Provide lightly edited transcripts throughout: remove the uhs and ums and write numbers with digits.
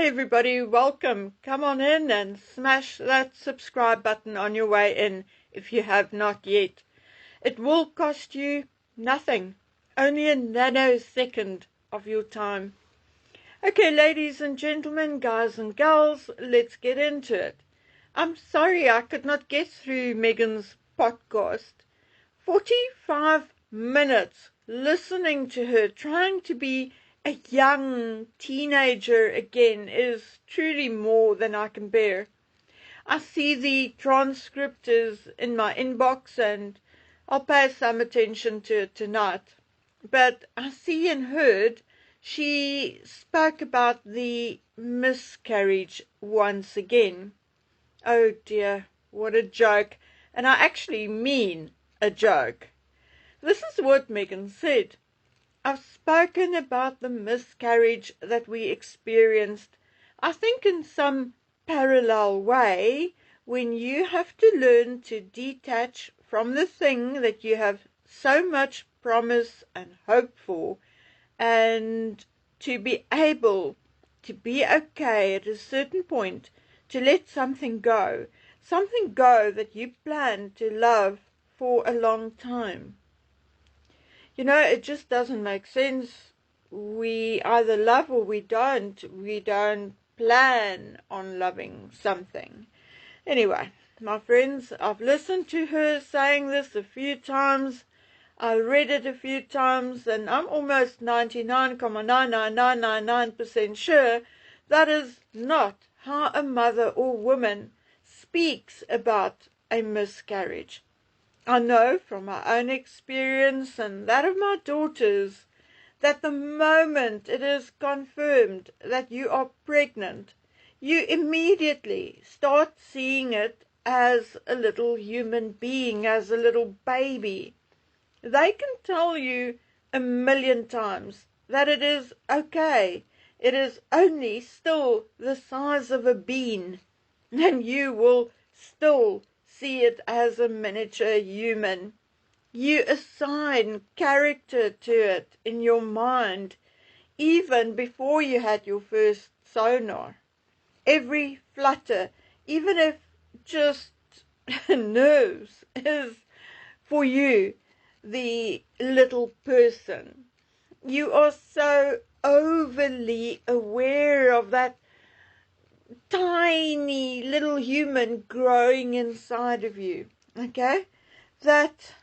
everybody, welcome. Come on in and smash that subscribe button on your way in if you have not yet. It will cost you nothing, only a nanosecond of your time. Okay, ladies and gentlemen, guys and girls, let's get into it. I'm sorry I could not get through Megan's podcast. 45 minutes listening to her trying to be a young teenager again is truly more than I can bear. I see the transcript is in my inbox and I'll pay some attention to it tonight. But I see and heard she spoke about the miscarriage once again. Oh dear, what a joke. And I actually mean a joke. This is what Megan said. I've spoken about the miscarriage that we experienced, I think in some parallel way, when you have to learn to detach from the thing that you have so much promise and hope for, and to be able to be okay at a certain point, to let something go that you plan to love for a long time. You know, it just doesn't make sense. We either love or we don't. We don't plan on loving something. Anyway, my friends, I've listened to her saying this a few times. I read it a few times, and I'm almost 99.99999% sure that is not how a mother or woman speaks about a miscarriage. I know from my own experience and that of my daughters that the moment it is confirmed that you are pregnant, you immediately start seeing it as a little human being, as a little baby. They can tell you 1,000,000 times that it is okay. It is only still the size of a bean, and you will still see it as a miniature human. You assign character to it in your mind, even before you had your first sonar. Every flutter, even if just nerves, is for you the little person. You are so overly aware of that tiny little human growing inside of you, okay, that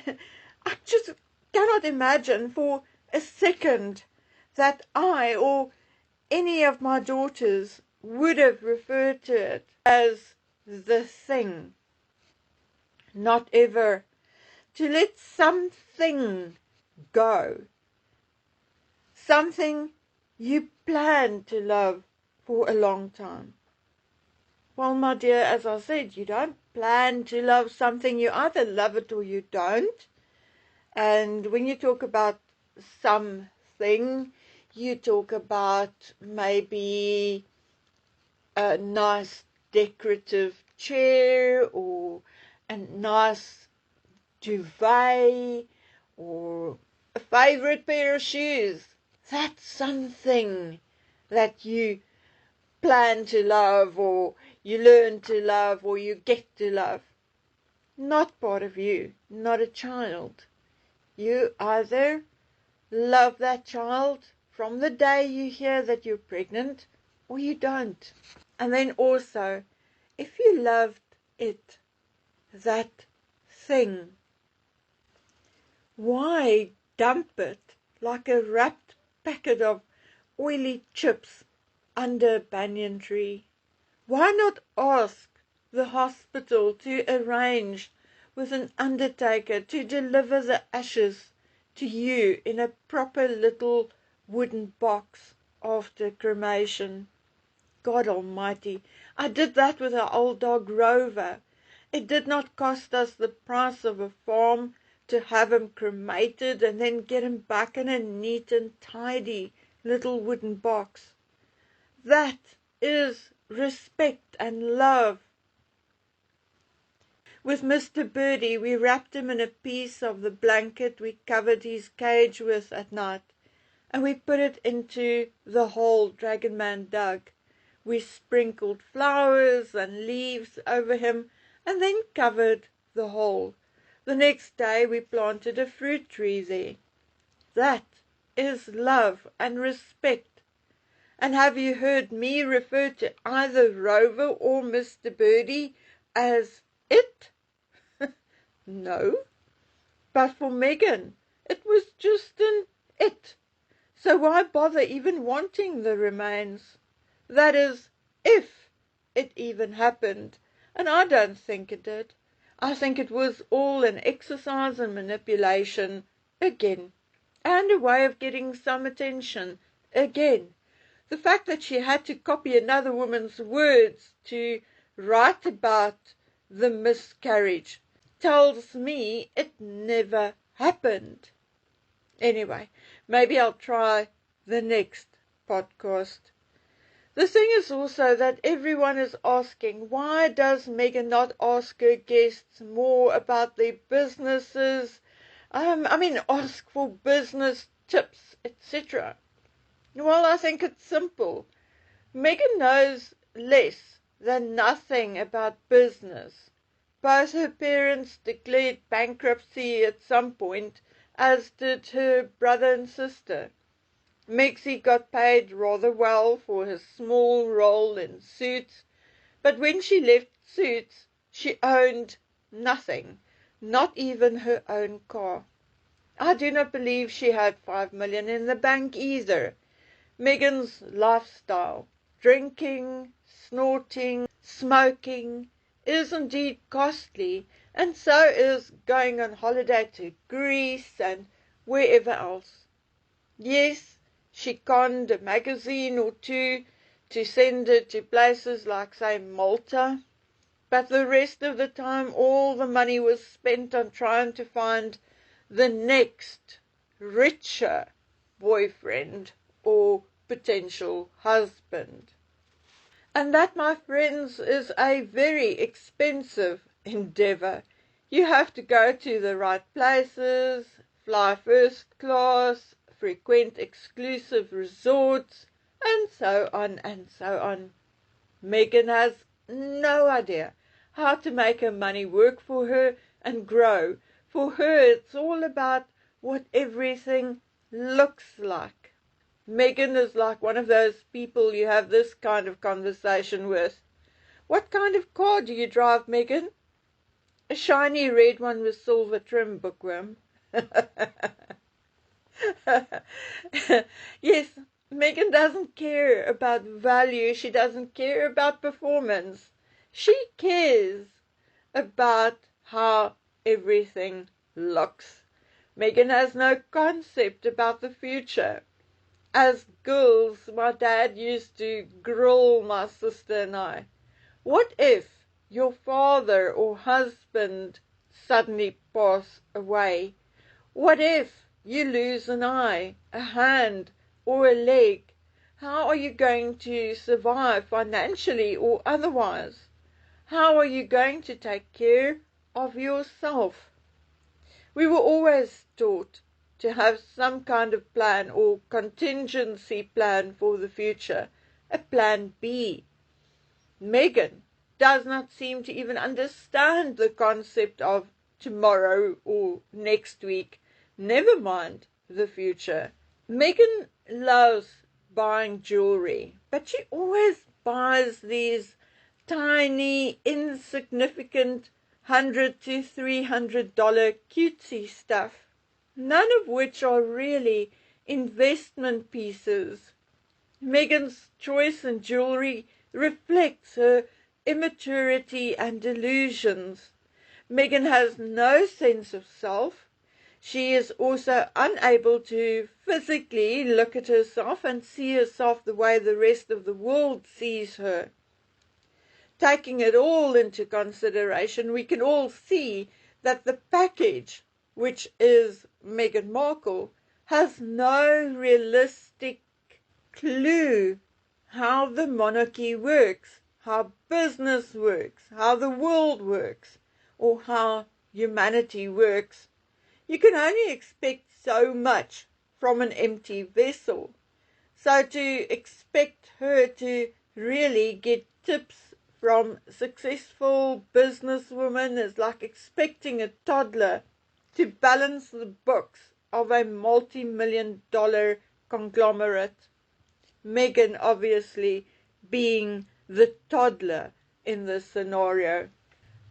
I just cannot imagine for a second that I or any of my daughters would have referred to it as the thing. Not ever. To let something go, something you plan to love for a long time. Well, my dear, as I said, you don't plan to love something. You either love it or you don't. And when you talk about something, you talk about maybe a nice decorative chair or a nice duvet or a favorite pair of shoes. That's something that you plan to love, or you learn to love, or you get to love. Not part of you, not a child. You either love that child from the day you hear that you're pregnant, or you don't. And then also, if you loved it, that thing, why dump it like a wrapped packet of oily chips under a banyan tree? Why not ask the hospital to arrange with an undertaker to deliver the ashes to you in a proper little wooden box after cremation? God Almighty, I did that with our old dog Rover. It did not cost us the price of a farm to have him cremated and then get him back in a neat and tidy little wooden box. That is respect and love. With Mr. Birdie, we wrapped him in a piece of the blanket we covered his cage with at night. and we put it into the hole Dragon Man dug. We sprinkled flowers and leaves over him and then covered the hole. The next day we planted a fruit tree there. That is love and respect. And have you heard me refer to either Rover or Mr. Birdie as it? No. But for Megan, it was just an it. So why bother even wanting the remains? That is, if it even happened. And I don't think it did. I think it was all an exercise in manipulation again, and a way of getting some attention again. The fact that she had to copy another woman's words to write about the miscarriage tells me it never happened. Anyway, maybe I'll try the next podcast. The thing is also that everyone is asking, why does Megan not ask her guests more about their businesses? Ask for business tips, etc. Well, I think it's simple. Megan knows less than nothing about business. Both her parents declared bankruptcy at some point, as did her brother and sister. Mexie got paid rather well for her small role in Suits, but when she left Suits, she owned nothing, not even her own car. I do not believe she had $5 million in the bank either. Megan's lifestyle, drinking, snorting, smoking, is indeed costly, and so is going on holiday to Greece and wherever else. Yes, she conned a magazine or two to send it to places like, say, Malta, but the rest of the time all the money was spent on trying to find the next richer boyfriend or potential husband. And that, my friends, is a very expensive endeavor. You have to go to the right places, fly first class, frequent exclusive resorts, and so on and so on. Megan has no idea how to make her money work for her and grow. For her, it's all about what everything looks like. Megan is like one of those people you have this kind of conversation with. What kind of car do you drive, Megan? A shiny red one with silver trim, bookworm. Yes, Megan doesn't care about value. She doesn't care about performance. She cares about how everything looks. Megan has no concept about the future. As girls, my dad used to grill my sister and I. What if your father or husband suddenly pass away? What if you lose an eye, a hand, or a leg? How are you going to survive financially or otherwise? How are you going to take care of yourself? We were always taught to have some kind of plan or contingency plan for the future, a plan B. Megan does not seem to even understand the concept of tomorrow or next week, never mind the future. Megan loves buying jewelry, but she always buys these tiny, insignificant $100 to $300 cutesy stuff, none of which are really investment pieces. Megan's choice in jewelry reflects her immaturity and delusions. Megan has no sense of self. She is also unable to physically look at herself and see herself the way the rest of the world sees her. Taking it all into consideration, we can all see that the package, which is Meghan Markle, has no realistic clue how the monarchy works, how business works, how the world works, or how humanity works. You can only expect so much from an empty vessel. So to expect her to really get tips from successful businesswomen is like expecting a toddler to balance the books of a multi-million-dollar conglomerate. Meghan obviously being the toddler in this scenario.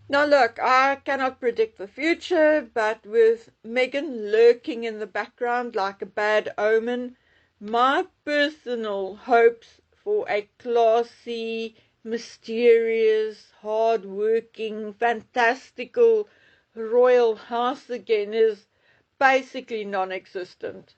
Now look, I cannot predict the future, but with Meghan lurking in the background like a bad omen, my personal hopes for a classy, mysterious, hard-working, fantastical royal house again is basically non-existent.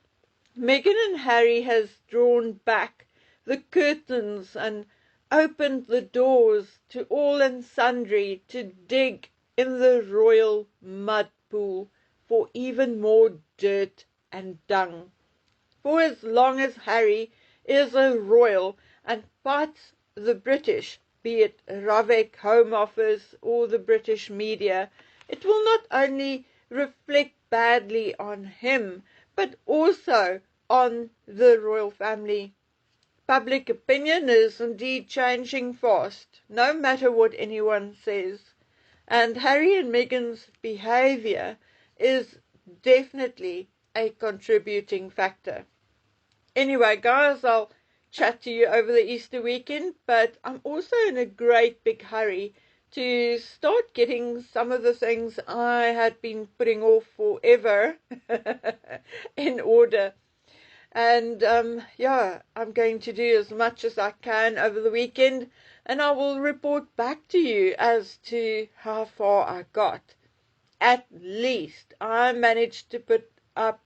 Meghan and Harry has drawn back the curtains and opened the doors to all and sundry to dig in the royal mud pool for even more dirt and dung. For as long as Harry is a royal and fights the British, be it Ravek Home Office or the British media, it will not only reflect badly on him, but also on the royal family. Public opinion is indeed changing fast, no matter what anyone says. And Harry and Meghan's behavior is definitely a contributing factor. Anyway, guys, I'll chat to you over the Easter weekend, but I'm also in a great big hurry to start getting some of the things I had been putting off forever in order. And yeah, I'm going to do as much as I can over the weekend, and I will report back to you as to how far I got. At least I managed to put up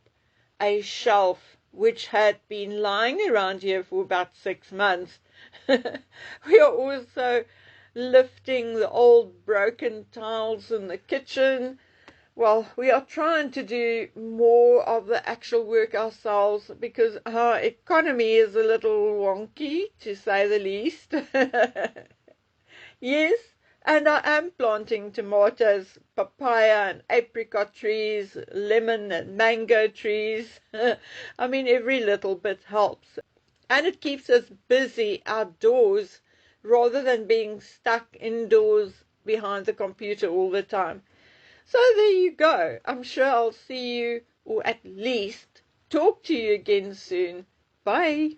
a shelf which had been lying around here for about 6 months. We are also lifting the old broken tiles in the kitchen. Well, we are trying to do more of the actual work ourselves because our economy is a little wonky, to say the least. Yes, and I am planting tomatoes, papaya and apricot trees, lemon and mango trees. I mean, every little bit helps. And it keeps us busy outdoors rather than being stuck indoors behind the computer all the time. So there you go. I'm sure I'll see you, or at least talk to you again soon. Bye.